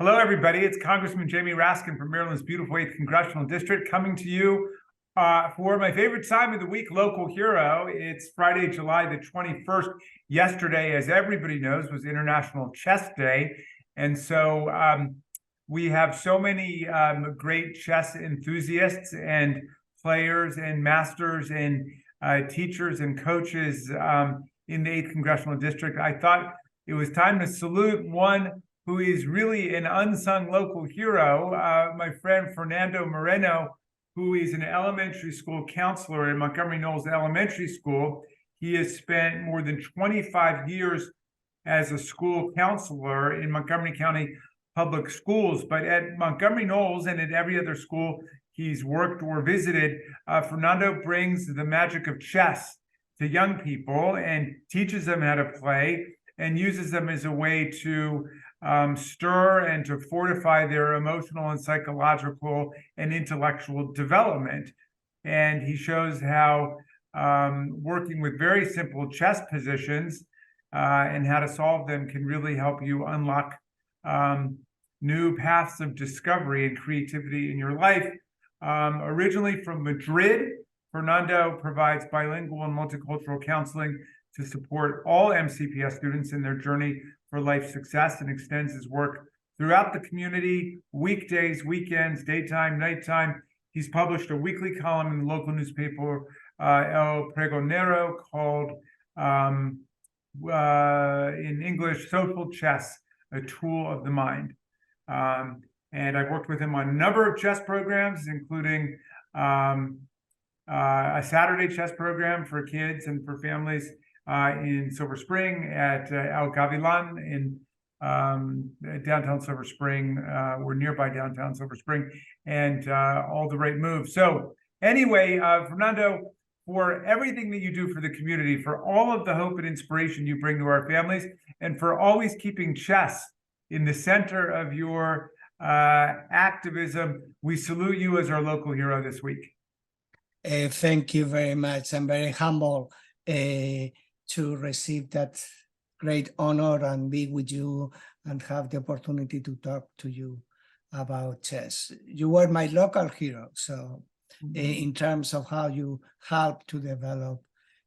Hello, everybody. It's Congressman Jamie Raskin from Maryland's beautiful 8th Congressional District coming to you for my favorite time of the week, Local Hero. It's Friday, July the 21st. Yesterday, as everybody knows, was International Chess Day. And so we have so many great chess enthusiasts and players and masters and teachers and coaches in the 8th Congressional District. I thought it was time to salute one who is really an unsung local hero, my friend Fernando Moreno, who is an elementary school counselor in Montgomery Knolls Elementary School. He has spent more than 25 years as a school counselor in Montgomery County Public Schools, but at Montgomery Knolls and at every other school he's worked or visited, Fernando brings the magic of chess to young people and teaches them how to play and uses them as a way to stir and to fortify their emotional and psychological and intellectual development. And he shows how working with very simple chess positions and how to solve them can really help you unlock new paths of discovery and creativity in your life. Originally from Madrid, Fernando provides bilingual and multicultural counseling to support all MCPS students in their journey for life success, and extends his work throughout the community, weekdays, weekends, daytime, nighttime. He's published a weekly column in the local newspaper, El Pregonero, called, in English, Social Chess, a Tool of the Mind. And I've worked with him on a number of chess programs, including a Saturday chess program for kids and for families in Silver Spring at El Gavilan in downtown Silver Spring, or nearby downtown Silver Spring, and all the right moves. So anyway, Fernando, for everything that you do for the community, for all of the hope and inspiration you bring to our families, and for always keeping chess in the center of your activism, we salute you as our local hero this week. Thank you very much. I'm very humble to receive that great honor and be with you and have the opportunity to talk to you about chess. You were my local hero, so in terms of how you help to develop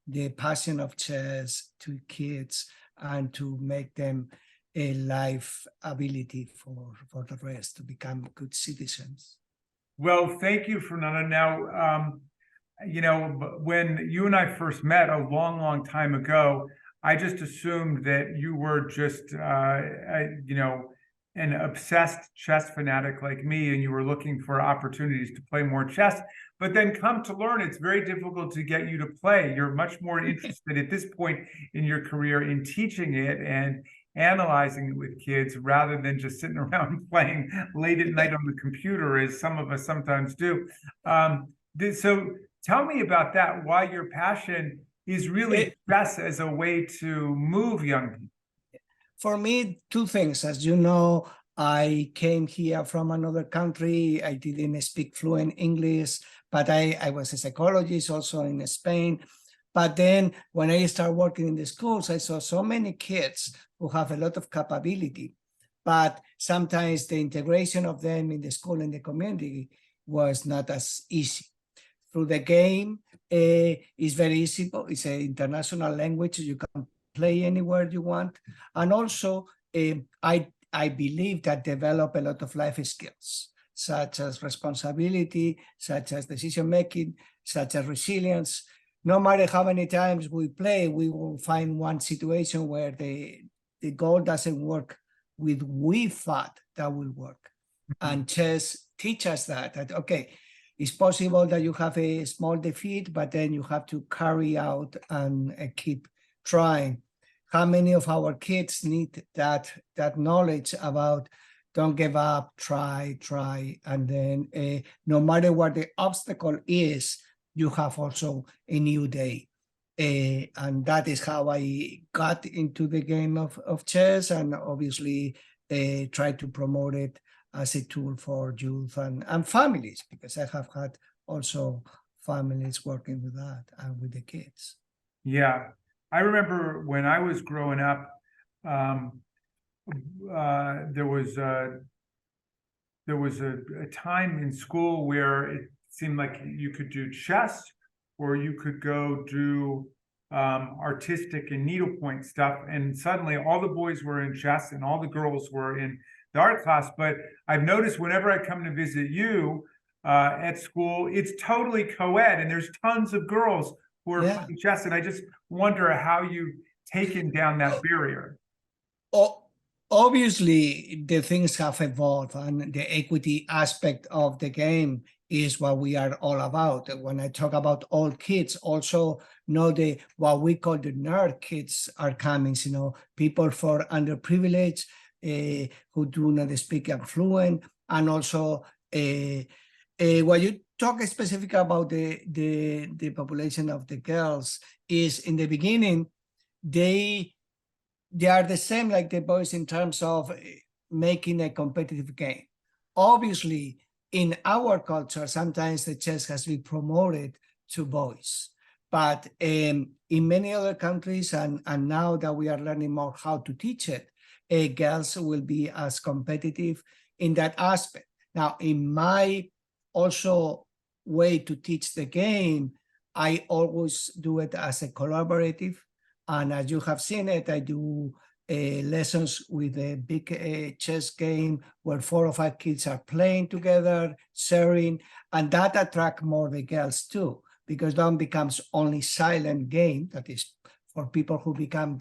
the passion of chess to kids and to make them a life ability for the rest to become good citizens. Well, thank you, Fernando. Now, you know, when you and I first met a long, long time ago, I just assumed that you were just, you know, an obsessed chess fanatic like me, and you were looking for opportunities to play more chess. But then come to learn, it's very difficult to get you to play. You're much more interested at this point in your career in teaching it and analyzing it with kids rather than just sitting around playing late at night on the computer, as some of us sometimes do. So tell me about that, why your passion is really chess as a way to move young people. For me, two things. As you know, I came here from another country. I didn't speak fluent English, but I was a psychologist also in Spain. But then when I started working in the schools, I saw so many kids who have a lot of capability, but sometimes the integration of them in the school and the community was not as easy. Through the game, it's very easy. It's an international language. You can play anywhere you want. And also, I believe that develop a lot of life skills, such as responsibility, such as decision-making, such as resilience. No matter how many times we play, we will find one situation where the goal doesn't work with we thought that will work. And chess teaches that, okay, it's possible that you have a small defeat, but then you have to carry out and keep trying. How many of our kids need that knowledge about don't give up, try, and then no matter what the obstacle is, you have also a new day. And that is how I got into the game of chess, and obviously try to promote it as a tool for youth and families, because I have had also families working with that and with the kids. Yeah, I remember when I was growing up, there was there was a time in school where it seemed like you could do chess or you could go do artistic and needlepoint stuff. And suddenly all the boys were in chess and all the girls were in the art class. But I've noticed whenever I come to visit you at school, it's totally co-ed and there's tons of girls who are playing chess. And I just wonder how you've taken down that barrier. Obviously, the things have evolved, and the equity aspect of the game is what we are all about. When I talk about all kids, also know what we call the nerd kids are coming. You know, people for underprivileged who do not speak fluent, and also when you talk specifically about the population of the girls, is in the beginning they are the same like the boys in terms of making a competitive game. Obviously, in our culture, sometimes the chess has been promoted to boys. But in many other countries, and now that we are learning more how to teach it, girls will be as competitive in that aspect. Now, in my also way to teach the game, I always do it as a collaborative. And as you have seen it, I do lessons with a big chess game where 4 or 5 kids are playing together, sharing, and that attracts more the girls too, because then becomes only silent game that is for people who become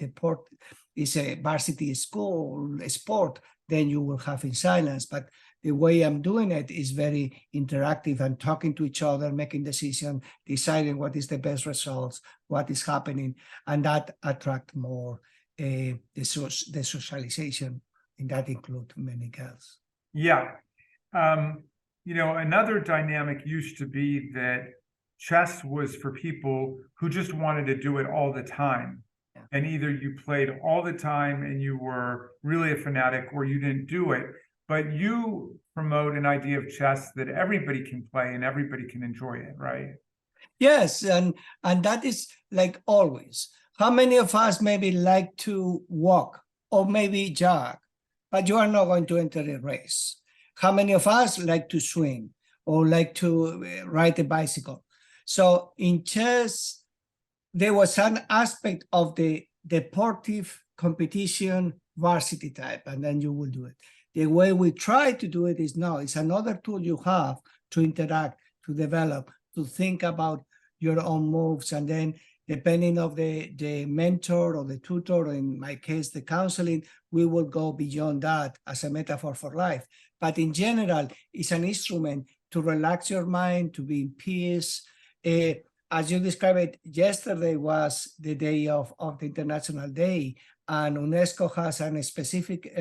is a varsity school sport, then you will have in silence. But the way I'm doing it is very interactive and talking to each other, making decisions, deciding what is the best results, what is happening, and that attract more the socialization, and that include many girls. Yeah. You know, another dynamic used to be that chess was for people who just wanted to do it all the time. Yeah. And either you played all the time and you were really a fanatic, or you didn't do it. But you promote an idea of chess that everybody can play and everybody can enjoy it, right? Yes, and that is like always. How many of us maybe like to walk or maybe jog, but you are not going to enter a race? How many of us like to swim or like to ride a bicycle? So in chess, there was an aspect of the deportive competition varsity type, and then you will do it. The way we try to do it is now, it's another tool you have to interact, to develop, to think about your own moves. And then depending on the mentor or the tutor, or in my case, the counseling, we will go beyond that as a metaphor for life. But in general, it's an instrument to relax your mind, to be in peace. As you described it, yesterday was the day of the International Day, and UNESCO has a specific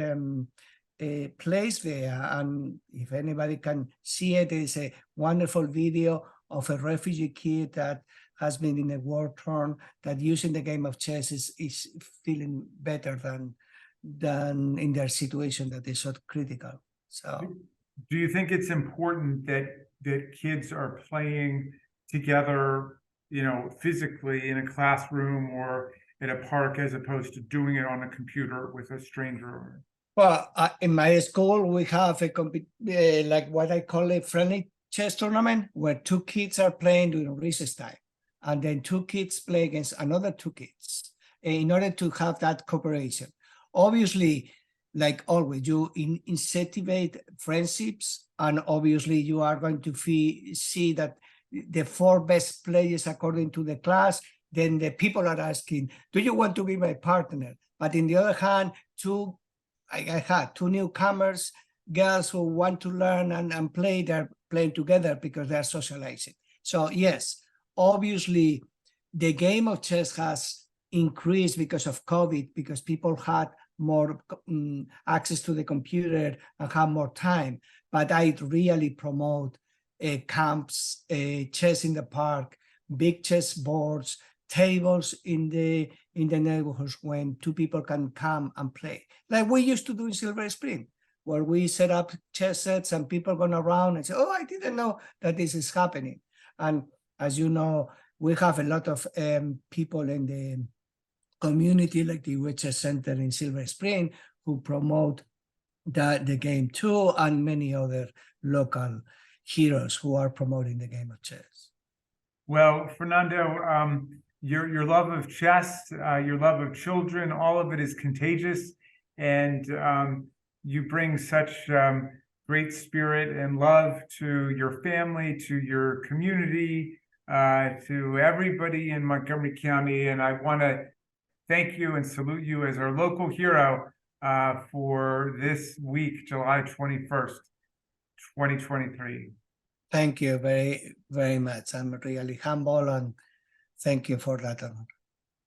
place there. And if anybody can see it, it's a wonderful video of a refugee kid that has been in a war torn, that using the game of chess is feeling better than in their situation that is so critical. So, do you think it's important that kids are playing together, you know, physically in a classroom or at a park, as opposed to doing it on a computer with a stranger? Well, in my school, we have like what I call a friendly chess tournament, where 2 kids are playing during recess time, and then 2 kids play against another 2 kids in order to have that cooperation. Obviously, like always, you incentivate friendships, and obviously you are going to see that the 4 best players according to the class, then the people are asking, do you want to be my partner? But in the other hand, I had 2 newcomers, girls who want to learn and play, they're playing together because they're socializing. So yes, obviously the game of chess has increased because of COVID, because people had more access to the computer and have more time. But I really promote camps, chess in the park, big chess boards, tables in the neighborhoods when 2 people can come and play, like we used to do in Silver Spring, where we set up chess sets and people going around and say, oh, I didn't know that this is happening. And as you know, we have a lot of people in the community, like the US Chess Center in Silver Spring, who promote the game too, and many other local heroes who are promoting the game of chess. Well, Fernando, your love of chess, your love of children, all of it is contagious, and you bring such great spirit and love to your family, to your community, to everybody in Montgomery County. And I want to thank you and salute you as our local hero for this week, July 21st, 2023. Thank you very, very much. I'm really humble, and thank you for that honor.